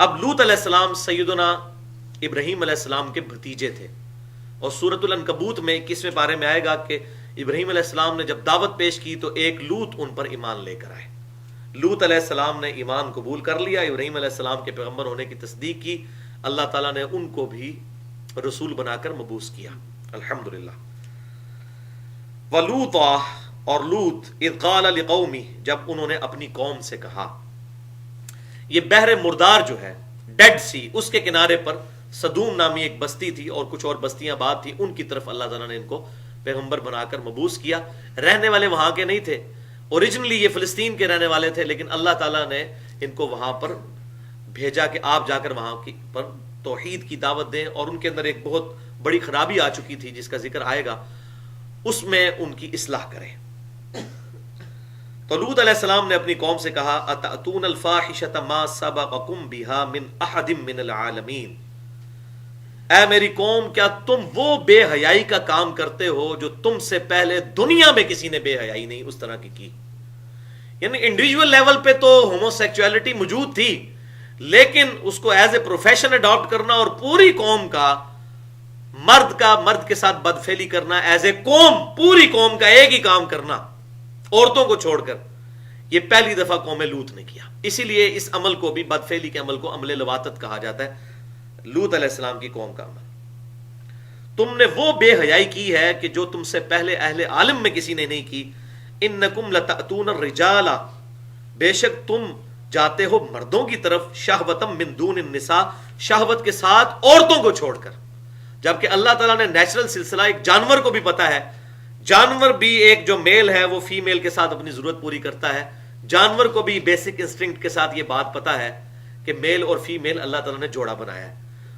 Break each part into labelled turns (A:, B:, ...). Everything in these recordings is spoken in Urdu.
A: اب لوط علیہ السلام سیدنا ابراہیم علیہ السلام کے بھتیجے تھے، اور سورۃ العنکبوت میں 21ویں پارے میں آئے گا کہ ابراہیم علیہ السلام نے جب دعوت پیش کی تو ایک لوط ان پر ایمان لے کر آئے۔ لوط علیہ السلام نے ایمان قبول کر لیا، ابراہیم علیہ السلام کے پیغمبر ہونے کی تصدیق کی، اللہ تعالیٰ نے ان کو بھی رسول بنا کر مبعوث کیا، الحمدللہ۔ وَلُوطًا، اور لوط، اذ قال لقومہ، جب انہوں نے اپنی قوم سے کہا۔ یہ بحر مردار جو ہے، ڈیڈ سی، اس کے کنارے پر صدوم نامی ایک بستی تھی اور کچھ اور بستیاں بعد تھی، ان کی طرف اللہ تعالیٰ نے ان کو پیغمبر بنا کر مبعوث کیا۔ رہنے والے وہاں کے نہیں تھے، اوریجنلی یہ فلسطین کے رہنے والے تھے، لیکن اللہ تعالیٰ نے ان کو وہاں پر بھیجا کہ آپ جا کر وہاں کی پر توحید کی دعوت دیں، اور ان کے اندر ایک بہت بڑی خرابی آ چکی تھی جس کا ذکر آئے گا، اس میں ان کی اصلاح کریں۔ تو لوط علیہ السلام نے اپنی قوم سے کہا، اتأتون الفاحشۃ ما سبقکم بہا من احد من العالمین، اے میری قوم، کیا تم وہ بے حیائی کا کام کرتے ہو جو تم سے پہلے دنیا میں کسی نے بے حیائی نہیں اس طرح کی۔ یعنی انڈیویجول لیول پہ تو ہومو سیکچولیٹی موجود تھی، لیکن اس کو ایز اے پروفیشن اڈاپٹ کرنا اور پوری قوم کا مرد کے ساتھ بدفعلی کرنا، ایز اے قوم پوری قوم کا ایک ہی کام کرنا عورتوں کو چھوڑ کر، یہ پہلی دفعہ قوم لوط نے کیا۔ اسی لیے اس عمل کو بھی، بدفعلی کے عمل کو، عمل لواطت کہا جاتا ہے، لوط علیہ السلام کی قوم کا عمل۔ تم نے وہ بے حیائی کی ہے کہ جو تم سے پہلے اہل عالم میں کسی نے نہیں کی۔ انکم لتأتون الرجال، بے شک تم جاتے ہو مردوں کی طرف، شہوۃ من دون النساء، شہوت کے ساتھ عورتوں کو چھوڑ کر، جبکہ اللہ تعالیٰ نے نیچرل سلسلہ ایک جانور کو بھی پتا ہے، جانور بھی ایک جو میل ہے وہ فیمیل کے ساتھ اپنی ضرورت پوری کرتا ہے، جانور کو بھی بیسک انسٹنکٹ کے ساتھ یہ بات پتا ہے کہ میل اور فیمیل اللہ تعالیٰ نے جوڑا بنایا ہے،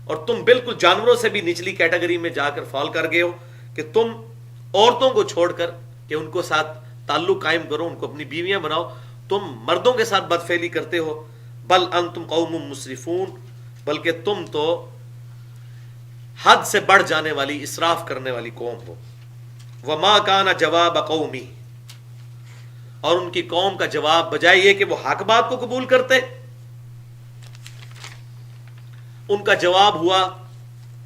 A: اور تم بالکل جانوروں سے بھی نچلی کیٹیگری میں جا کر فال کر گئے ہو کہ تم عورتوں کو چھوڑ کر کہ ان کو ساتھ تعلق قائم کرو، ان کو اپنی بیویاں بناؤ، تم مردوں کے ساتھ بدفعلی کرتے ہو۔ بل انتم قوم مسرفون، بلکہ تم تو حد سے بڑھ جانے والی، اسراف کرنے والی قوم ہو۔ وما کان جواب قومی، اور ان کی قوم کا جواب بجائے یہ کہ وہ حق بات کو قبول کرتے، ان کا جواب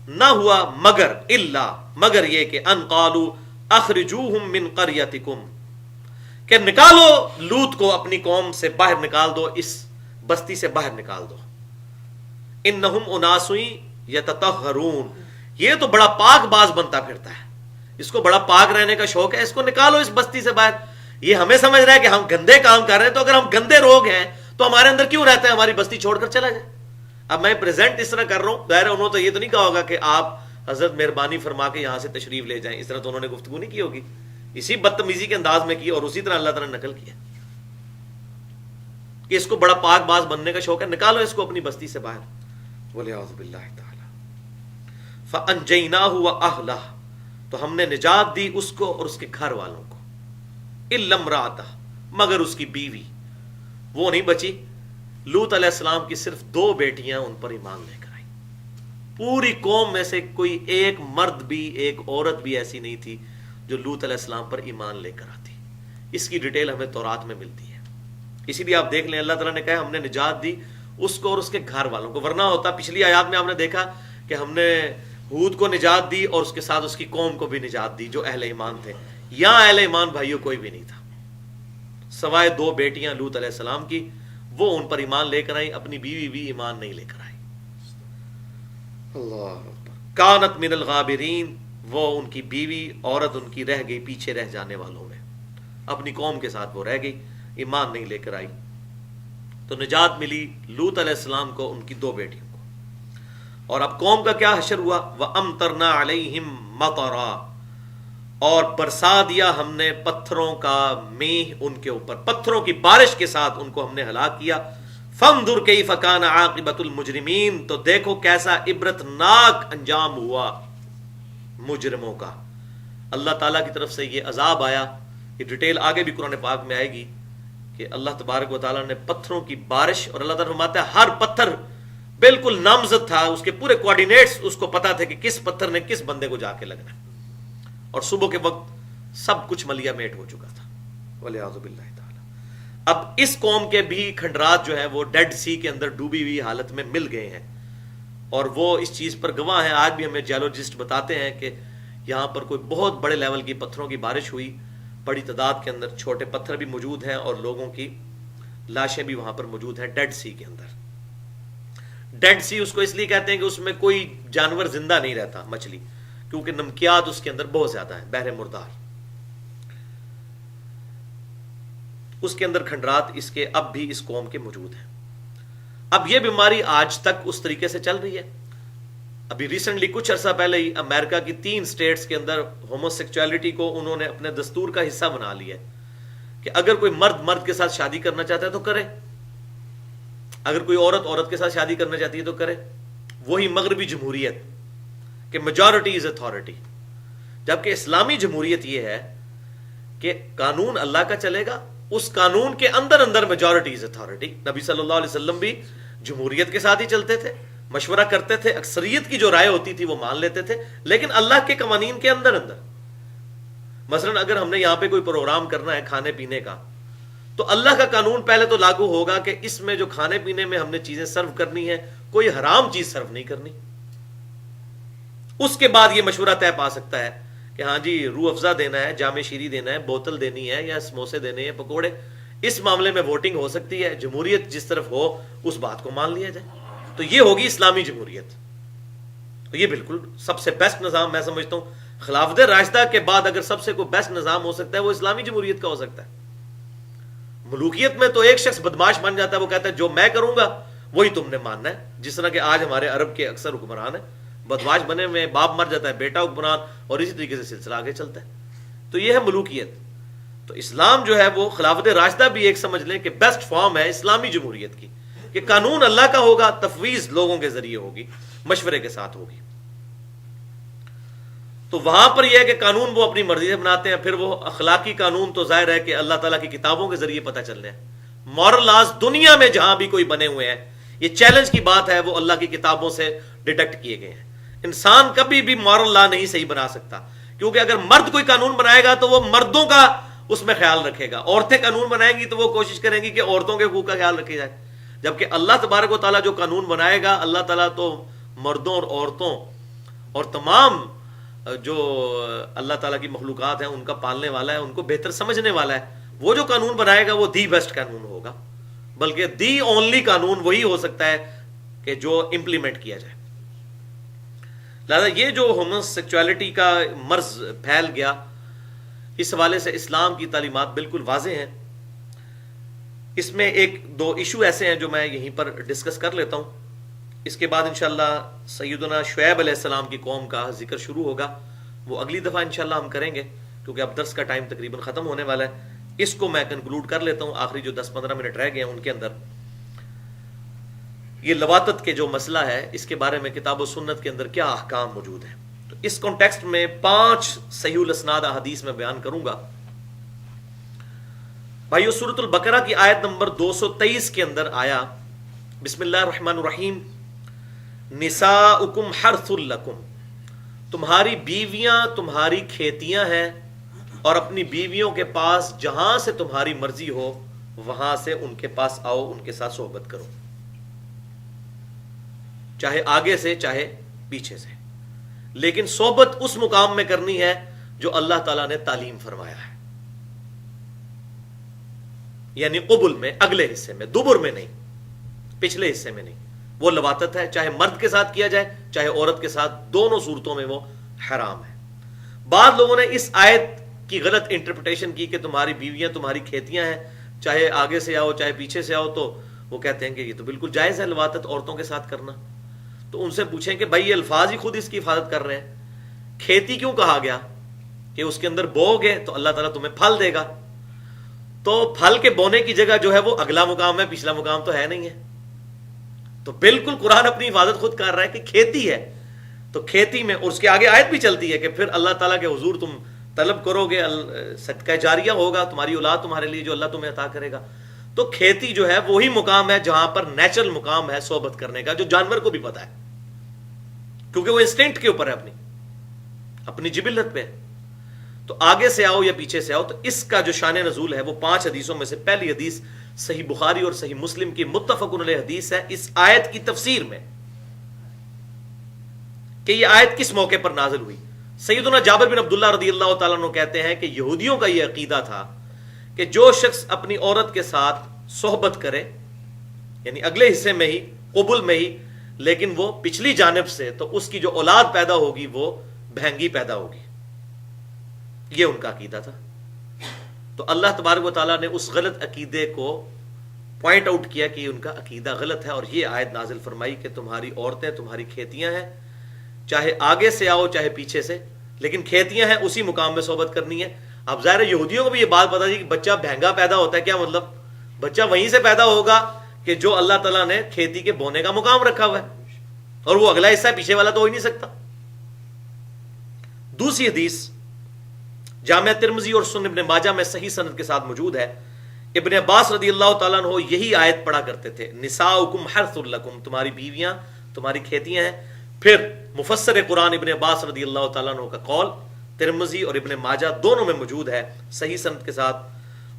A: نہ ہوا مگر یہ کہ ان قالوا اخرجوہم من قریتکم، کہ نکالو لوط کو اپنی قوم سے باہر نکال دو، اس بستی سے باہر نکال دو۔ انہم اناس یتطہرون، یہ تو بڑا پاک باز بنتا پھرتا ہے، اس کو بڑا پاک رہنے کا شوق ہے، اس کو نکالو اس بستی سے باہر۔ یہ ہمیں سمجھ رہا ہے کہ ہم گندے کام کر رہے ہیں، تو اگر ہم گندے لوگ ہیں تو ہمارے اندر کیوں رہتا ہے ہماری بستی چھوڑ کر چلا جائے۔ اب میں پریزنٹ اس طرح کر رہا ہوں، ظاہر ہے انہوں نے تو یہ تو نہیں کہا ہوگا کہ آپ حضرت مہربانی فرما کے یہاں سے تشریف لے جائیں، اس طرح تو انہوں نے گفتگو نہیں کی ہوگی، اسی بدتمیزی کے انداز میں کی، اور اسی طرح اللہ تعالیٰ نے نقل کیا کہ اس کو بڑا پاک باز بننے کا شوق ہے، نکالو اس کو اپنی بستی سے باہر۔ وَلِعَوْذُ بِاللَّهِ تَعَالَى فَأَنْجَيْنَاهُ وَأَهْلَهُ، تو ہم نے نجات دی اس کو اور اس کے گھر والوں کو، إِلَّا امْرَأَتَهُ، مگر اس کی بیوی وہ نہیں بچی۔ لوط علیہ السلام کی صرف 2 بیٹیاں ان پر ایمان لے کر آئیں، پوری قوم میں سے کوئی ایک مرد بھی، ایک عورت بھی ایسی نہیں تھی جو لوط علیہ السلام پر ایمان لے کر آتی۔ اس کی ڈیٹیل ہمیں تورات میں ملتی ہے، اسی لیے آپ دیکھ لیں اللہ تعالیٰ نے کہا ہم نے نجات دی اس کو اور اس کے گھر والوں کو، ورنہ ہوتا پچھلی آیات میں آپ نے دیکھا کہ ہم نے ہود کو نجات دی اور اس کے ساتھ اس کی قوم کو بھی نجات دی جو اہل ایمان تھے۔ یہاں اہل ایمان بھائیوں کوئی بھی نہیں تھا، سوائے 2 بیٹیاں لوط علیہ السلام کی، وہ ان پر ایمان لے کر آئی، اپنی بیوی بھی ایمان نہیں لے کر آئی۔ اللہ اکبر۔ کانت من الغابرین، وہ ان کی بیوی عورت ان کی رہ گئی پیچھے رہ جانے والوں میں، اپنی قوم کے ساتھ وہ رہ گئی، ایمان نہیں لے کر آئی۔ تو نجات ملی لوط علیہ السلام کو، ان کی 2 بیٹیوں کو۔ اور اب قوم کا کیا حشر ہوا؟ وَأَمْطَرْنَا عَلَيْهِمْ مَطَرًا، اور برسا دیا ہم نے پتھروں کا میہ ان کے اوپر، پتھروں کی بارش کے ساتھ ان کو ہم نے ہلاک کیا۔ فَانظُرْ كَيْفَ كَانَ عَاقِبَةُ الْمُجْرِمِينَ، تو دیکھو کیسا عبرت ناک انجام ہوا مجرموں کا۔ اللہ تعالیٰ کی طرف سے یہ عذاب آیا، یہ ڈیٹیل آگے بھی قرآن پاک میں آئے گی کہ اللہ تبارک و تعالیٰ نے پتھروں کی بارش، اور اللہ تعالیٰ فرماتا ہے ہر پتھر بالکل نامزد تھا، اس کے پورے کوارڈینیٹس اس کو پتا تھے کہ کس پتھر نے کس بندے کو جا کے لگنا ہے، اور صبح کے وقت سب کچھ ملیا میٹ ہو چکا تھا۔ وَلِعَوْذُ بِاللَّهِ تَعَالَى اب اس قوم کے بھی کھنڈرات جو ہیں وہ ڈیڈ سی کے اندر ڈوبی ہوئی حالت میں مل گئے ہیں، اور وہ اس چیز پر گواہ ہیں. آج بھی ہمیں جیولوجسٹ بتاتے ہیں کہ یہاں پر کوئی بہت بڑے لیول کی پتھروں کی بارش ہوئی، بڑی تعداد کے اندر چھوٹے پتھر بھی موجود ہیں اور لوگوں کی لاشیں بھی وہاں پر موجود ہیں ڈیڈ سی کے اندر. ڈیڈ سی اس کو اس لیے کہتے ہیں کہ اس میں کوئی جانور زندہ نہیں رہتا، مچھلی، کیونکہ نمکیات اس کے اندر بہت زیادہ ہیں، بحر مردار. اس کے اندر کھنڈرات اس کے اب بھی اس قوم کے موجود ہیں. اب یہ بیماری آج تک اس طریقے سے چل رہی ہے. ابھی ریسنٹلی کچھ عرصہ پہلے ہی امریکہ کی 3 اسٹیٹس کے اندر ہومو سیکچولیٹی کو انہوں نے اپنے دستور کا حصہ بنا لیا ہے کہ اگر کوئی مرد مرد کے ساتھ شادی کرنا چاہتا ہے تو کرے، اگر کوئی عورت عورت کے ساتھ شادی کرنا چاہتی ہے تو کرے. وہی مغربی جمہوریت کہ میجورٹی از اتھارٹی، جبکہ اسلامی جمہوریت یہ ہے کہ قانون اللہ کا چلے گا، اس قانون کے اندر اندر میجورٹی از اتھارٹی. نبی صلی اللہ علیہ وسلم بھی جمہوریت کے ساتھ ہی چلتے تھے، مشورہ کرتے تھے، اکثریت کی جو رائے ہوتی تھی وہ مان لیتے تھے، لیکن اللہ کے قوانین کے اندر اندر. مثلا اگر ہم نے یہاں پہ کوئی پروگرام کرنا ہے کھانے پینے کا، تو اللہ کا قانون پہلے تو لاگو ہوگا کہ اس میں جو کھانے پینے میں ہم نے چیزیں سرو کرنی ہے کوئی حرام چیز سرو نہیں کرنی. اس کے بعد یہ مشورہ طے پا سکتا ہے کہ ہاں جی روح افزا دینا ہے، جام شیری دینا ہے، بوتل دینی ہے یا سموسے دینے ہیں، پکوڑے. اس معاملے میں ووٹنگ ہو سکتی ہے، جمہوریت جس طرف ہو اس بات کو مان لیا جائے. تو یہ ہوگی اسلامی جمہوریت. تو یہ بالکل سب سے بیسٹ نظام میں سمجھتا ہوں. خلافت راشدہ کے بعد اگر سب سے کوئی بیسٹ نظام ہو سکتا ہے وہ اسلامی جمہوریت کا ہو سکتا ہے. ملوکیت میں تو ایک شخص بدماش بن جاتا ہے، وہ کہتا ہے جو میں کروں گا وہی تم نے ماننا ہے. جس طرح کہ آج ہمارے عرب کے اکثر حکمران ہیں، بدماش بنے میں باپ مر جاتا ہے بیٹا حکمران، اور اسی طریقے سے سلسلہ آگے چلتا ہے. تو یہ ہے ملوکیت. تو اسلام جو ہے وہ خلافت راشدہ بھی ایک سمجھ لیں کہ بیسٹ فارم ہے اسلامی جمہوریت کی، کہ قانون اللہ کا ہوگا، تفویض لوگوں کے ذریعے ہوگی، مشورے کے ساتھ ہوگی. تو وہاں پر یہ ہے کہ قانون وہ اپنی مرضی سے بناتے ہیں. پھر وہ اخلاقی قانون تو ظاہر ہے کہ اللہ تعالیٰ کی کتابوں کے ذریعے پتہ چلنے ہیں. مورل لاز دنیا میں جہاں بھی کوئی بنے ہوئے ہیں، یہ چیلنج کی بات ہے، وہ اللہ کی کتابوں سے ڈیٹیکٹ کیے گئے ہیں. انسان کبھی بھی مورل لا نہیں صحیح بنا سکتا، کیونکہ اگر مرد کوئی قانون بنائے گا تو وہ مردوں کا اس میں خیال رکھے گا. عورتیں قانون بنائیں گی تو وہ کوشش کریں گی کہ عورتوں کے حقوق کا خیال رکھا جائے. جبکہ اللہ تبارک و تعالیٰ جو قانون بنائے گا، اللہ تعالیٰ تو مردوں اور عورتوں اور تمام جو اللہ تعالیٰ کی مخلوقات ہیں ان کا پالنے والا ہے، ان کو بہتر سمجھنے والا ہے. وہ جو قانون بنائے گا وہ دی بیسٹ قانون ہوگا، بلکہ دی اونلی قانون وہی ہو سکتا ہے کہ جو امپلیمنٹ کیا جائے. لہذا یہ جو ہومو سیکچولیٹی کا مرض پھیل گیا، اس حوالے سے اسلام کی تعلیمات بالکل واضح ہیں. اس میں ایک دو ایشو ایسے ہیں جو میں یہیں پر ڈسکس کر لیتا ہوں. اس کے بعد انشاءاللہ سیدنا شعیب علیہ السلام کی قوم کا ذکر شروع ہوگا، وہ اگلی دفعہ انشاءاللہ ہم کریں گے، کیونکہ اب درس کا ٹائم تقریباً ختم ہونے والا ہے. اس کو میں کنکلوڈ کر لیتا ہوں. آخری جو 10-15 منٹ رہ گئے ہیں ان کے اندر یہ لواطت کے جو مسئلہ ہے، اس کے بارے میں کتاب و سنت کے اندر کیا احکام موجود ہیں. تو اس کانٹیکسٹ میں 5 صحیح الاسناد احادیث میں بیان کروں گا. بھائیو، سورۃ البقرہ کی آیت نمبر 223 کے اندر آیا، بسم اللہ الرحمن الرحیم، نساؤکم حرث لکم، تمہاری بیویاں تمہاری کھیتیاں ہیں، اور اپنی بیویوں کے پاس جہاں سے تمہاری مرضی ہو وہاں سے ان کے پاس آؤ، ان کے ساتھ صحبت کرو، چاہے آگے سے چاہے پیچھے سے، لیکن صحبت اس مقام میں کرنی ہے جو اللہ تعالیٰ نے تعلیم فرمایا ہے، یعنی قبل میں، اگلے حصے میں، دبر میں نہیں، پچھلے حصے میں نہیں. وہ لواطت ہے، چاہے مرد کے ساتھ کیا جائے چاہے عورت کے ساتھ، دونوں صورتوں میں وہ حرام ہے. بعض لوگوں نے اس آیت کی غلط انٹرپریٹیشن کی کہ تمہاری بیویاں تمہاری کھیتیاں ہیں، چاہے آگے سے آؤ چاہے پیچھے سے آؤ، تو وہ کہتے ہیں کہ یہ تو بالکل جائز ہے لواطت عورتوں کے ساتھ کرنا. تو ان سے پوچھیں کہ بھائی یہ الفاظ ہی خود اس کی حفاظت کر رہے ہیں، کھیتی کیوں کہا گیا؟ کہ اس کے اندر بو گے تو اللہ تعالیٰ تمہیں پھل دے گا. تو پھل کے بونے کی جگہ جو ہے وہ اگلا مقام ہے، پچھلا مقام تو ہے نہیں ہے. تو بالکل قرآن اپنی حفاظت خود کر رہا ہے کہ کھیتی ہے، تو کھیتی میں، اور اس کے آگے آیت بھی چلتی ہے کہ پھر اللہ تعالیٰ کے حضور تم طلب کرو گے، صدقہ جاریہ ہوگا تمہاری اولاد تمہارے لیے جو اللہ تمہیں عطا کرے گا. تو کھیتی جو ہے وہی مقام ہے جہاں پر نیچرل مقام ہے صحبت کرنے کا، جو جانور کو بھی پتا ہے، کیونکہ وہ انسٹنکٹ کے اوپر ہے، اپنی جبلت پہ. تو آگے سے آؤ یا پیچھے سے آؤ. تو اس کا جو شان نزول ہے وہ 5 حدیثوں میں سے پہلی حدیث صحیح بخاری اور صحیح مسلم کی متفق علیہ حدیث ہے اس آیت کی تفسیر میں کہ یہ آیت کس موقع پر نازل ہوئی. سیدنا جابر بن عبداللہ رضی اللہ تعالیٰ عنہ کہتے ہیں کہ یہودیوں کا یہ عقیدہ تھا کہ جو شخص اپنی عورت کے ساتھ صحبت کرے یعنی اگلے حصے میں ہی قبل میں ہی لیکن وہ پچھلی جانب سے تو اس کی جو اولاد پیدا ہوگی وہ بہنگی پیدا ہوگی. یہ ان کا عقیدہ تھا. تو اللہ تبارک و تعالیٰ نے اس غلط عقیدے کو پوائنٹ آؤٹ کیا کہ ان کا عقیدہ غلط ہے اور یہ آیت نازل فرمائی کہ تمہاری عورتیں تمہاری کھیتیاں ہیں, چاہے آگے سے آؤ چاہے پیچھے سے, لیکن کھیتیاں ہیں اسی مقام میں صحبت کرنی ہے. اب ظاہر یہودیوں کو بھی یہ بات پتا تھی کہ بچہ بہنگا پیدا ہوتا ہے, کیا مطلب بچہ وہیں سے پیدا ہوگا کہ جو اللہ تعالیٰ نے کھیتی کے بونے کا مقام رکھا ہوا ہے اور وہ اگلا حصہ پیچھے والا تو ہو ہی نہیں سکتا. دوسری حدیث جامعہ ترمذی اور سنن ابن ماجہ میں صحیح سند کے ساتھ موجود ہے. ابن عباس رضی اللہ تعالیٰ عنہ یہی آیت پڑھا کرتے تھے, نساؤکم حرث لکم, تمہاری بیویاں تمہاری کھیتیاں ہیں. پھر مفسر قرآن ابن عباس رضی اللہ تعالیٰ عنہ کا قول ترمذی اور ابن ماجہ دونوں میں موجود ہے صحیح سند کے ساتھ.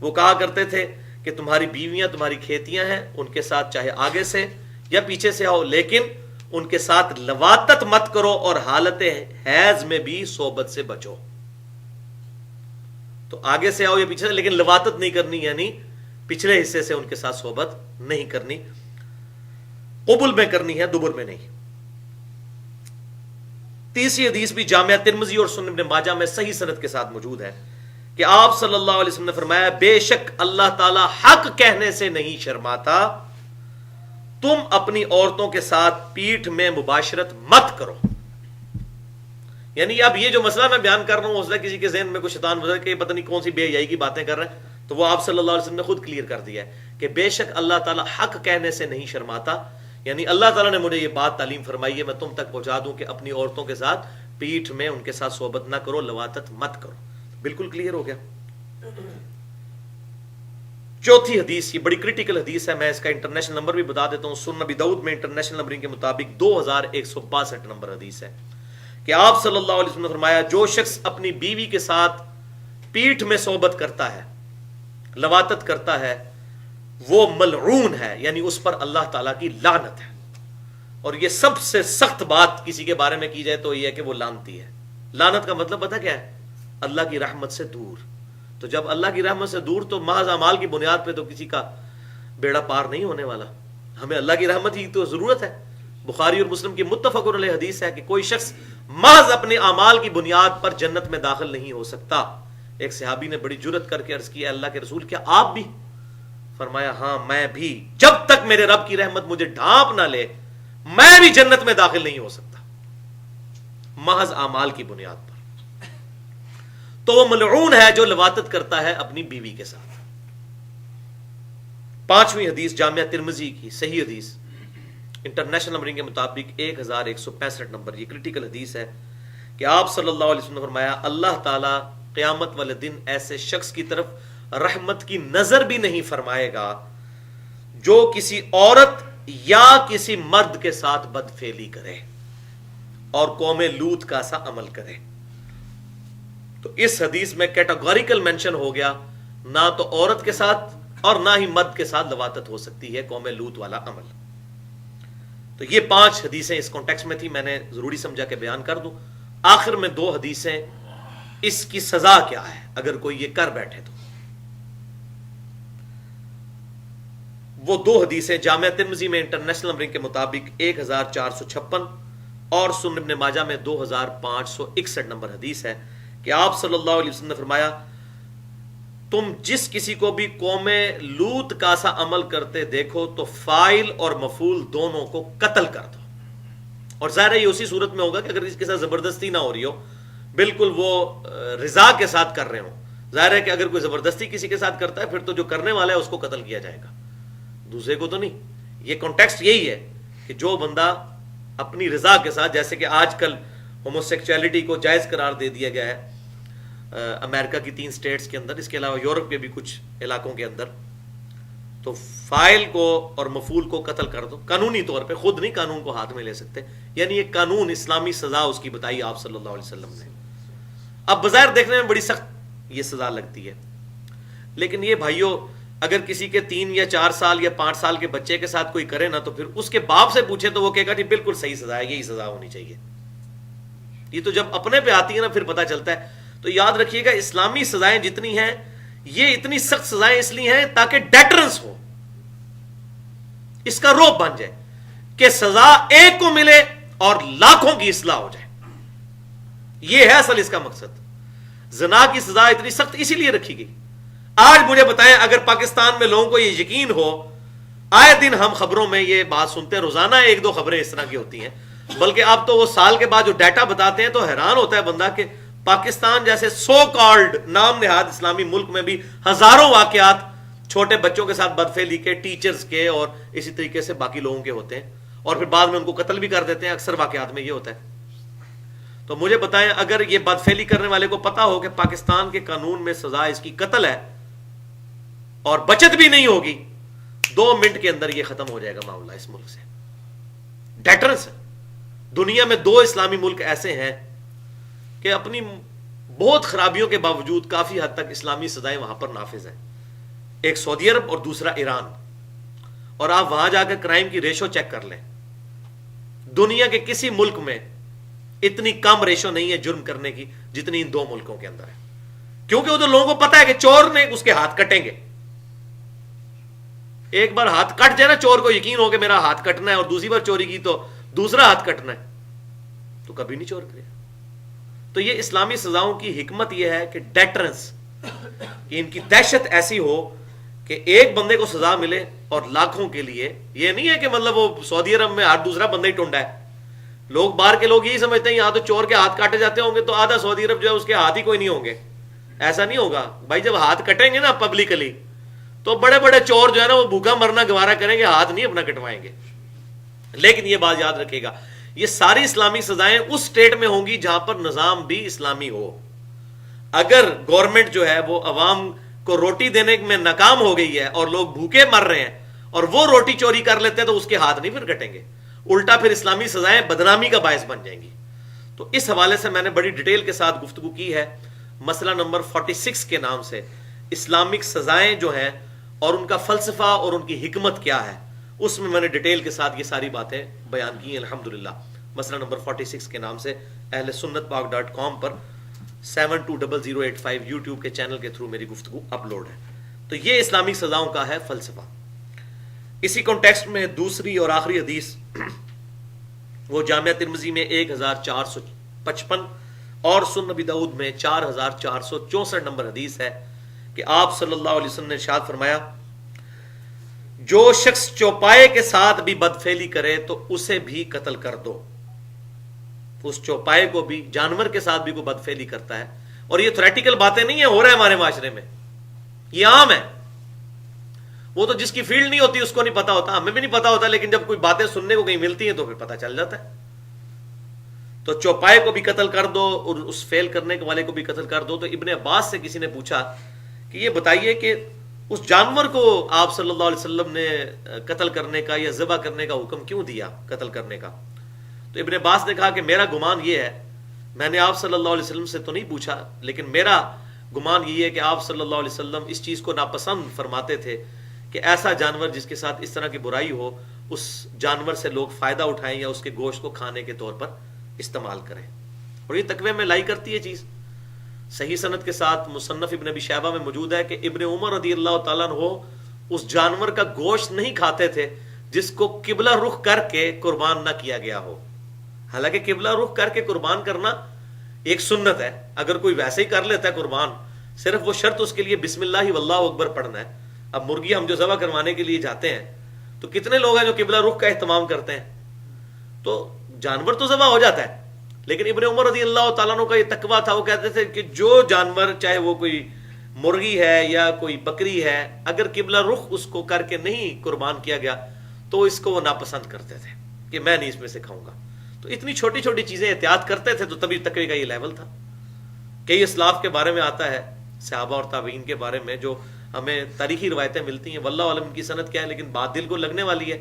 A: وہ کہا کرتے تھے کہ تمہاری بیویاں تمہاری کھیتیاں ہیں, ان کے ساتھ چاہے آگے سے یا پیچھے سے آؤ لیکن ان کے ساتھ لواطت مت کرو اور حالت حیض میں بھی صحبت سے بچو. تو آگے سے آؤ یا پیچھے سے, لیکن لواطت نہیں کرنی, یعنی پچھلے حصے سے ان کے ساتھ صحبت نہیں کرنی, قبل میں کرنی ہے, دبر میں نہیں. تیسری حدیث بھی جامعہ ترمذی اور سنن ابن ماجہ میں صحیح سند کے ساتھ موجود ہے کہ آپ صلی اللہ علیہ وسلم نے فرمایا, بے شک اللہ تعالی حق کہنے سے نہیں شرماتا, تم اپنی عورتوں کے ساتھ پیٹھ میں مباشرت مت کرو. یعنی اب یہ جو مسئلہ میں بیان کر رہا ہوں, اس کسی کے ذہن میں کوئی شیطان گزر کہ پتہ نہیں کون سی بے حیائی کی باتیں کر رہے ہیں, تو وہ آپ صلی اللہ علیہ وسلم نے خود کلیئر کر دیا ہے کہ بے شک اللہ تعالیٰ حق کہنے سے نہیں شرماتا. یعنی اللہ تعالیٰ نے مجھے یہ بات تعلیم فرمائی ہے, میں تم تک پہنچا دوں کہ اپنی عورتوں کے ساتھ پیٹھ میں ان کے ساتھ صحبت نہ کرو, لواطت مت کرو. بالکل کلیئر ہو گیا. چوتھی حدیث, یہ بڑی کریٹیکل حدیث ہے, میں اس کا انٹرنیشنل نمبر بھی بتا دیتا ہوں. سنن ابی داؤد میں انٹرنیشنل نمبرنگ کے مطابق 2162 نمبر حدیث ہے کہ آپ صلی اللہ علیہ وسلم نے فرمایا, جو شخص اپنی بیوی کے ساتھ پیٹھ میں صحبت کرتا ہے, لواطت کرتا ہے, وہ ملعون ہے, یعنی اس پر اللہ تعالیٰ کی لعنت ہے. اور یہ سب سے سخت بات کسی کے بارے میں کی جائے تو یہ ہے کہ وہ لعنتی ہے. لعنت کا مطلب پتہ کیا ہے؟ اللہ کی رحمت سے دور. تو جب اللہ کی رحمت سے دور تو محض اعمال کی بنیاد پہ تو کسی کا بیڑا پار نہیں ہونے والا. ہمیں اللہ کی رحمت ہی تو ضرورت ہے. بخاری اور مسلم کی متفق علیہ حدیث ہے کہ کوئی شخص محض اپنے اعمال کی بنیاد پر جنت میں داخل نہیں ہو سکتا. ایک صحابی نے بڑی جرت کر کے عرض کیا, اللہ کے رسول کیا آپ بھی؟ فرمایا ہاں میں بھی, جب تک میرے رب کی رحمت مجھے ڈھانپ نہ لے میں بھی جنت میں داخل نہیں ہو سکتا, محض اعمال کی بنیاد پر. تو وہ ملعون ہے جو لواطت کرتا ہے اپنی بیوی کے ساتھ. پانچویں حدیث جامعہ ترمذی کی صحیح حدیث انٹرنیشنل نمبرنگ کے مطابق 1165 نمبر, یہ کریٹیکل حدیث ہے کہ آپ صلی اللہ علیہ وسلم نے فرمایا, اللہ تعالی قیامت والے دن ایسے شخص کی طرف رحمت کی نظر بھی نہیں فرمائے گا جو کسی عورت یا کسی مرد کے ساتھ بدفعلی کرے اور قوم لوط کا سا عمل کرے. تو اس حدیث میں کیٹاگوریکل مینشن ہو گیا, نہ تو عورت کے ساتھ اور نہ ہی مرد کے ساتھ لواطت ہو سکتی ہے, قوم لوط والا عمل. تو یہ 5 حدیثیں اس کانٹیکسٹ میں تھی, میں نے ضروری سمجھا کہ بیان کر دوں. آخر میں 2 حدیثیں, اس کی سزا کیا ہے اگر کوئی یہ کر بیٹھے تو. وہ 2 حدیثیں جامعہ ترمذی میں انٹرنیشنل نمبرنگ کے مطابق 1456 اور سنن ابن ماجہ میں 2561 نمبر حدیث ہے کہ آپ صلی اللہ علیہ وسلم نے فرمایا, تم جس کسی کو بھی قوم لوط کا سا عمل کرتے دیکھو تو فاعل اور مفعول دونوں کو قتل کر دو. اور ظاہر ہے یہ اسی صورت میں ہوگا کہ اگر اس کے ساتھ زبردستی نہ ہو رہی ہو, بالکل وہ رضا کے ساتھ کر رہے ہوں. ظاہر ہے کہ اگر کوئی زبردستی کسی کے ساتھ کرتا ہے پھر تو جو کرنے والا ہے اس کو قتل کیا جائے گا, دوسرے کو تو نہیں. یہ کانٹیکسٹ یہی ہے کہ جو بندہ اپنی رضا کے ساتھ, جیسے کہ آج کل ہوموسیکچویلٹی کو جائز قرار دے دیا گیا ہے امریکہ کی 3 اسٹیٹس کے اندر, اس کے علاوہ یورپ کے بھی کچھ علاقوں کے اندر, تو فاعل کو اور مفعول کو قتل کر دو قانونی طور پہ, خود نہیں قانون کو ہاتھ میں لے سکتے. یعنی یہ قانون اسلامی سزا اس کی بتائی آپ صلی اللہ علیہ وسلم نے. اب بظاہر دیکھنے میں بڑی سخت یہ سزا لگتی ہے, لیکن یہ بھائیوں اگر کسی کے 3 یا 4 سال یا 5 سال کے بچے کے ساتھ کوئی کرے نا تو پھر اس کے باپ سے پوچھے تو وہ کہے گا جی بالکل صحیح سزا ہے، یہی سزا ہونی چاہیے. یہ تو جب اپنے پہ آتی ہے نا پھر پتہ چلتا ہے. تو یاد رکھیے گا اسلامی سزائیں جتنی ہیں یہ اتنی سخت سزائیں اس لیے ہیں تاکہ ڈیٹرنس ہو، اس کا روپ بن جائے کہ سزا ایک کو ملے اور لاکھوں کی اصلاح ہو جائے. یہ ہے اصل اس کا مقصد. زنا کی سزا اتنی سخت اسی لیے رکھی گئی. آج مجھے بتائیں اگر پاکستان میں لوگوں کو یہ یقین ہو، آئے دن ہم خبروں میں یہ بات سنتے ہیں، روزانہ 1-2 خبریں اس طرح کی ہوتی ہیں، بلکہ اب تو وہ سال کے بعد جو ڈیٹا بتاتے ہیں تو حیران ہوتا ہے بندہ کہ پاکستان جیسے سو کالڈ نام نہاد اسلامی ملک میں بھی ہزاروں واقعات چھوٹے بچوں کے ساتھ بدفعلی کے، ٹیچرز کے اور اسی طریقے سے باقی لوگوں کے ہوتے ہیں، اور پھر بعد میں ان کو قتل بھی کر دیتے ہیں. اکثر واقعات میں یہ ہوتا ہے. تو مجھے بتائیں اگر یہ بدفعلی کرنے والے کو پتا ہو کہ پاکستان کے قانون میں سزا اس کی قتل ہے اور بچت بھی نہیں ہوگی، 2 منٹ کے اندر یہ ختم ہو جائے گا معاملہ اس ملک سے. ڈیٹرنس. دنیا میں 2 اسلامی ملک ایسے ہیں کہ اپنی بہت خرابیوں کے باوجود کافی حد تک اسلامی سزائیں وہاں پر نافذ ہیں. ایک سعودی عرب اور دوسرا ایران. اور آپ وہاں جا کر کرائم کی ریشو چیک کر لیں، دنیا کے کسی ملک میں اتنی کم ریشو نہیں ہے جرم کرنے کی جتنی ان 2 ملکوں کے اندر ہے. کیونکہ وہ تو لوگوں کو پتا ہے کہ چور نے اس کے ہاتھ کٹیں گے. ایک بار ہاتھ کٹ جائے نا، چور کو یقین ہو کہ میرا ہاتھ کٹنا ہے، اور دوسری بار چوری کی تو دوسرا ہاتھ کٹنا ہے، تو کبھی نہیں چور کرے. تو یہ اسلامی سزاؤں کی حکمت یہ ہے کہ ڈیٹرنس، کہ ان کی دہشت ایسی ہو کہ ایک بندے کو سزا ملے اور لاکھوں کے لیے. یہ نہیں ہے کہ مطلب وہ سعودی عرب میں ہر دوسرا بندہ ہی ٹونڈا ہے. لوگ باہر کے لوگ یہی سمجھتے ہیں یہاں تو چور کے ہاتھ کاٹے جاتے ہوں گے تو آدھا سعودی عرب جو ہے اس کے ہاتھ ہی کوئی نہیں ہوں گے. ایسا نہیں ہوگا بھائی. جب ہاتھ کٹیں گے نا پبلکلی تو بڑے بڑے چور جو ہے نا وہ بھوکا مرنا گوارا کریں گے، ہاتھ نہیں اپنا کٹوائیں گے. لیکن یہ بات یاد رکھے گا، یہ ساری اسلامی سزائیں اس سٹیٹ میں ہوں گی جہاں پر نظام بھی اسلامی ہو. اگر گورنمنٹ جو ہے وہ عوام کو روٹی دینے میں ناکام ہو گئی ہے اور لوگ بھوکے مر رہے ہیں اور وہ روٹی چوری کر لیتے ہیں تو اس کے ہاتھ نہیں پھر کٹیں گے، الٹا پھر اسلامی سزائیں بدنامی کا باعث بن جائیں گی. تو اس حوالے سے میں نے بڑی ڈیٹیل کے ساتھ گفتگو کی ہے. مسئلہ نمبر 46 کے نام سے اسلامک سزائیں جو ہیں اور ان کا فلسفہ اور ان کی حکمت کیا ہے، اس میں میں نے ڈیٹیل کے ساتھ یہ ساری باتیں بیان کی ہیں الحمدللہ. مسئلہ نمبر 46 کے نام سے اہل سنت پاک.com پر 720085 یوٹیوب کے چینل کے تھرو میری گفتگو اپلوڈ ہے. تو یہ اسلامی سزاؤں کا ہے فلسفہ. اسی کانٹیکسٹ میں دوسری اور آخری حدیث وہ جامعہ ترمذی میں 1455 اور سنن نبی داؤد میں 4464 نمبر حدیث ہے کہ آپ صلی اللہ علیہ وسلم نے ارشاد فرمایا، جو شخص چوپائے کے ساتھ بھی بدفعلی کرے تو اسے بھی قتل کر دو. اس چوپائے کو بھی، جانور کے ساتھ بھی کوئی بدفعلی کرتا ہے، اور یہ تھیوریٹیکل باتیں نہیں ہیں، ہو رہا ہے ہمارے معاشرے میں، یہ عام ہے. وہ تو جس کی فیلڈ نہیں ہوتی اس کو نہیں پتا ہوتا، ہمیں بھی نہیں پتا ہوتا، لیکن جب کوئی باتیں سننے کو کہیں ملتی ہیں تو پھر پتا چل جاتا ہے. تو چوپائے کو بھی قتل کر دو اور اس فیل کرنے والے کو بھی قتل کر دو. تو ابن عباس سے کسی نے پوچھا کہ یہ بتائیے کہ اس جانور کو آپ صلی اللہ علیہ وسلم نے قتل کرنے کا یا ذبح کرنے کا حکم کیوں دیا، قتل کرنے کا؟ تو ابن عباس نے کہا کہ میرا گمان یہ ہے، میں نے آپ صلی اللہ علیہ وسلم سے تو نہیں پوچھا، لیکن میرا گمان یہ ہے کہ آپ صلی اللہ علیہ وسلم اس چیز کو ناپسند فرماتے تھے کہ ایسا جانور جس کے ساتھ اس طرح کی برائی ہو، اس جانور سے لوگ فائدہ اٹھائیں یا اس کے گوشت کو کھانے کے طور پر استعمال کریں. اور یہ تقوی میں لائی کرتی ہے چیز. صحیح سند کے ساتھ مصنف ابن ابی شیبہ میں موجود ہے کہ ابن عمر رضی اللہ تعالیٰ عنہ اس جانور کا گوشت نہیں کھاتے تھے جس کو قبلہ رخ کر کے قربان نہ کیا گیا ہو. حالانکہ قبلہ رخ کر کے قربان کرنا ایک سنت ہے، اگر کوئی ویسے ہی کر لیتا ہے قربان، صرف وہ شرط اس کے لیے بسم اللہ واللہ اکبر پڑھنا ہے. اب مرغی ہم جو ذبح کروانے کے لیے جاتے ہیں تو کتنے لوگ ہیں جو قبلہ رخ کا اہتمام کرتے ہیں، تو جانور تو ذبح ہو جاتا ہے. لیکن ابن عمر رضی اللہ تعالیٰ عنہ کا یہ تقویٰ تھا، وہ کہتے تھے کہ جو جانور چاہے وہ کوئی مرغی ہے یا کوئی بکری ہے، اگر قبلہ رخ اس کو کر کے نہیں قربان کیا گیا تو اس کو وہ ناپسند کرتے تھے کہ میں نہیں اس میں سے کھاؤں گا. تو اتنی چھوٹی چھوٹی چیزیں احتیاط کرتے تھے. تو تبھی تقوی کا یہ لیول تھا. کئی اسلاف کے بارے میں آتا ہے، صحابہ اور تابعین کے بارے میں، جو ہمیں تاریخی روایتیں ملتی ہیں، واللہ عالم ان کی سند کیا ہے، لیکن بات دل کو لگنے والی ہے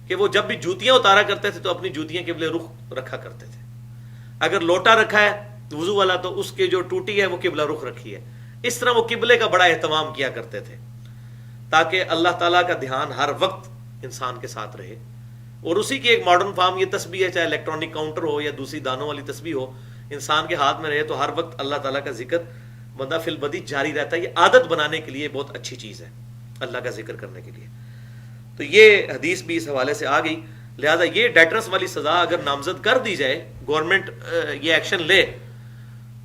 A: کہ وہ جب بھی جوتیاں اتارا کرتے تھے تو اپنی جوتیاں قبلہ رخ رکھا کرتے تھے. اگر لوٹا رکھا ہے وضو والا تو اس کے جو ٹوٹی ہے وہ قبلہ رخ رکھی ہے. اس طرح وہ قبلے کا بڑا اہتمام کیا کرتے تھے تاکہ اللہ تعالیٰ کا دھیان ہر وقت انسان کے ساتھ رہے. اور اسی کی ایک ماڈرن فارم یہ تسبیح ہے, چاہے الیکٹرانک کاؤنٹر ہو یا دوسری دانوں والی تسبیح ہو, انسان کے ہاتھ میں رہے تو ہر وقت اللہ تعالیٰ کا ذکر بندہ فی البدی جاری رہتا ہے. یہ عادت بنانے کے لیے بہت اچھی چیز ہے اللہ کا ذکر کرنے کے لیے. تو یہ حدیث بھی اس حوالے سے آ گئی. لہذا یہ ڈیٹرس والی سزا اگر نامزد کر دی جائے, گورنمنٹ یہ ایکشن لے,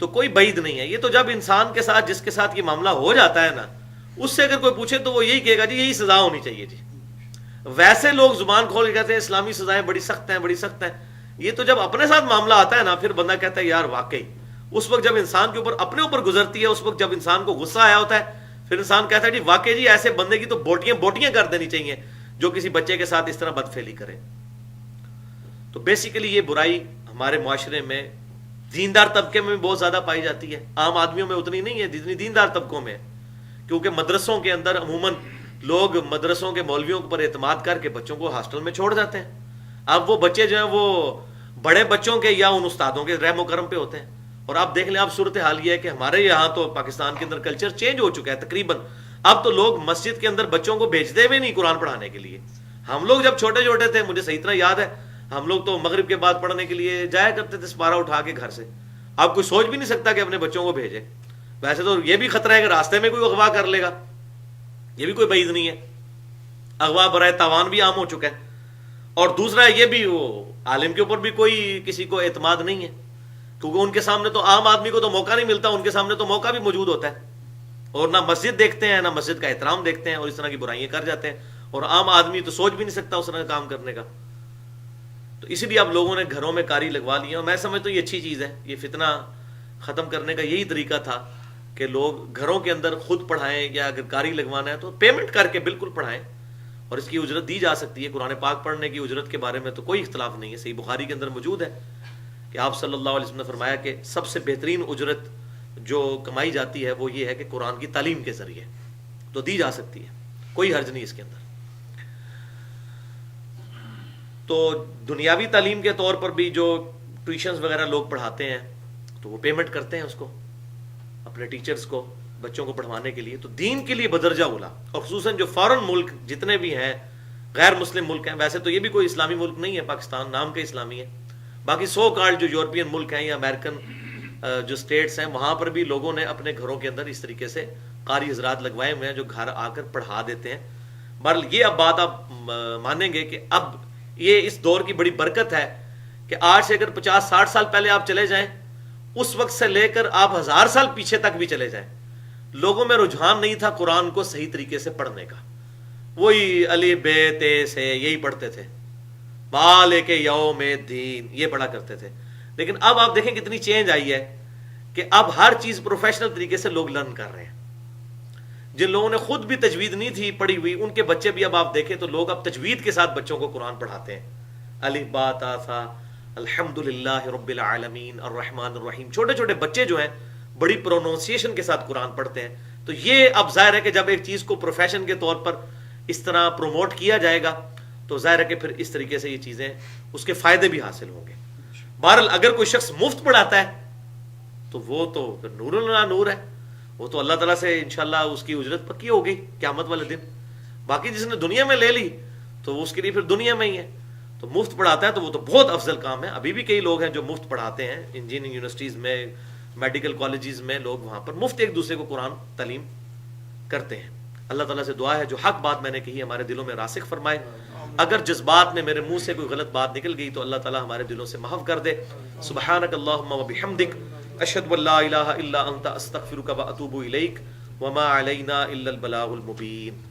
A: تو کوئی بعید نہیں ہے. یہ تو جب انسان کے ساتھ, جس کے ساتھ یہ معاملہ ہو جاتا ہے نا, اس سے اگر کوئی پوچھے تو وہ یہی کہے گا جی یہی سزا ہونی چاہیے جی. ویسے لوگ زبان کھول کے کہتے ہیں اسلامی سزائیں بڑی سخت ہیں, بڑی سخت ہیں. یہ تو جب اپنے ساتھ معاملہ آتا ہے نا, پھر بندہ کہتا ہے یار واقعی. اس وقت جب انسان کے اوپر اپنے اوپر گزرتی ہے, اس وقت جب انسان کو غصہ آیا ہوتا ہے, پھر انسان کہتا ہے جی واقعی جی ایسے بندے کی تو بوٹیاں کر دینی چاہیے جو کسی بچے کے ساتھ اس طرح بدفعلی کرے. تو بیسیکلی یہ برائی ہمارے معاشرے میں دیندار طبقے میں بھی بہت زیادہ پائی جاتی ہے, عام آدمیوں میں اتنی نہیں ہے جتنی دیندار طبقوں میں ہے. کیونکہ مدرسوں کے اندر عموماً لوگ مدرسوں کے مولویوں پر اعتماد کر کے بچوں کو ہاسٹل میں چھوڑ جاتے ہیں. اب وہ بچے جو ہیں وہ بڑے بچوں کے یا ان استادوں کے رحم و کرم پہ ہوتے ہیں. اور آپ دیکھ لیں, اب صورتحال یہ ہے کہ ہمارے یہاں تو پاکستان کے اندر کلچر چینج ہو چکا ہے تقریباً. اب تو لوگ مسجد کے اندر بچوں کو بھیجتے ہوئے نہیں قرآن پڑھانے کے لیے. ہم لوگ جب چھوٹے چھوٹے تھے, مجھے صحیح طرح یاد ہے, ہم لوگ تو مغرب کے بعد پڑھنے کے لیے جایا کرتے تھے سپارہ اٹھا کے گھر سے. اب کوئی سوچ بھی نہیں سکتا کہ اپنے بچوں کو بھیجے. ویسے تو یہ بھی خطرہ ہے کہ راستے میں کوئی اغوا کر لے گا, یہ بھی کوئی بعید نہیں ہے. اغوا برائے تاوان بھی عام ہو چکا ہے. اور دوسرا یہ بھی, وہ عالم کے اوپر بھی کوئی کسی کو اعتماد نہیں ہے, کیونکہ ان کے سامنے تو عام آدمی کو تو موقع نہیں ملتا, ان کے سامنے تو موقع بھی موجود ہوتا ہے. اور نہ مسجد دیکھتے ہیں, نہ مسجد کا احترام دیکھتے ہیں, اور اس طرح کی برائیاں کر جاتے ہیں. اور عام آدمی تو سوچ بھی نہیں سکتا اس طرح کا کام کرنے کا. تو اسی لیے اب لوگوں نے گھروں میں کاری لگوا لی. اور میں سمجھتا ہوں یہ اچھی چیز ہے. یہ فتنہ ختم کرنے کا یہی طریقہ تھا کہ لوگ گھروں کے اندر خود پڑھائیں, یا اگر کاری لگوانا ہے تو پیمنٹ کر کے بالکل پڑھائیں. اور اس کی اجرت دی جا سکتی ہے. قرآن پاک پڑھنے کی اجرت کے بارے میں تو کوئی اختلاف نہیں ہے. صحیح بخاری کے اندر موجود ہے کہ آپ صلی اللہ علیہ وسلم نے فرمایا کہ سب سے بہترین اجرت جو کمائی جاتی ہے وہ یہ ہے کہ قرآن کی تعلیم کے ذریعے, تو دی جا سکتی ہے, کوئی حرج نہیں اس کے اندر. تو دنیاوی تعلیم کے طور پر بھی جو ٹیوشنز وغیرہ لوگ پڑھاتے ہیں تو وہ پیمنٹ کرتے ہیں اس کو, اپنے ٹیچرز کو, بچوں کو پڑھوانے کے لیے. تو دین کے لیے بدرجہ اولا, اور خصوصاً جو فارن ملک جتنے بھی ہیں, غیر مسلم ملک ہیں, ویسے تو یہ بھی کوئی اسلامی ملک نہیں ہے, پاکستان نام کا اسلامی ہے, باقی سو کارڈ جو یورپین ملک ہیں یا امریکن جو اسٹیٹس ہیں, وہاں پر بھی لوگوں نے اپنے گھروں کے اندر اس طریقے سے قاری حضرات لگوائے ہوئے ہیں جو گھر آ کر پڑھا دیتے ہیں. بہرحال یہ اب بات آپ مانیں گے کہ اب یہ اس دور کی بڑی برکت ہے کہ آج سے اگر 50-60 سال پہلے آپ چلے جائیں, اس وقت سے لے کر آپ 1000 سال پیچھے تک بھی چلے جائیں, لوگوں میں رجحان نہیں تھا قرآن کو صحیح طریقے سے پڑھنے کا. وہی علی بے تے سے یہی پڑھتے تھے, مالک یوم الدین یہ پڑھا کرتے تھے. لیکن اب آپ دیکھیں کتنی چینج آئی ہے کہ اب ہر چیز پروفیشنل طریقے سے لوگ لرن کر رہے ہیں. جن لوگوں نے خود بھی تجوید نہیں تھی پڑھی ہوئی, ان کے بچے بھی اب آپ دیکھیں تو لوگ اب تجوید کے ساتھ بچوں کو قرآن پڑھاتے ہیں. الف با تا ثا الحمدللہ رب العالمین الرحمن الرحیم, چھوٹے چھوٹے بچے جو ہیں بڑی پروننسیشن کے ساتھ قرآن پڑھتے ہیں. تو یہ اب ظاہر ہے کہ جب ایک چیز کو پروفیشن کے طور پر اس طرح پروموٹ کیا جائے گا تو ظاہر ہے کہ پھر اس طریقے سے یہ چیزیں, اس کے فائدے بھی حاصل ہوں گے. بہرحال اگر کوئی شخص مفت پڑھاتا ہے تو وہ تو پھر نور اللہ نور ہے, وہ تو اللہ تعالیٰ سے انشاءاللہ اس کی اجرت پکی ہوگی قیامت والے دن. باقی جس نے دنیا میں لے لی تو اس کے لیے پھر دنیا میں ہی ہے. تو مفت پڑھاتا ہے تو وہ تو بہت افضل کام ہے. ابھی بھی کئی لوگ ہیں جو مفت پڑھاتے ہیں, انجینئرنگ یونیورسٹیز میں, میڈیکل کالجز میں, لوگ وہاں پر مفت ایک دوسرے کو قرآن تعلیم کرتے ہیں. اللہ تعالیٰ سے دعا ہے جو حق بات میں نے کہی ہمارے دلوں میں راسخ فرمائے. اگر جذبات میں میرے منہ سے کوئی غلط بات نکل گئی تو اللہ تعالیٰ ہمارے دلوں سے محو کر دے. سبحانک اللہم و بحمدک اشہد ان لا الہ الا انت استغفرک و اتوب الیک وما علینا الا البلاغ المبین.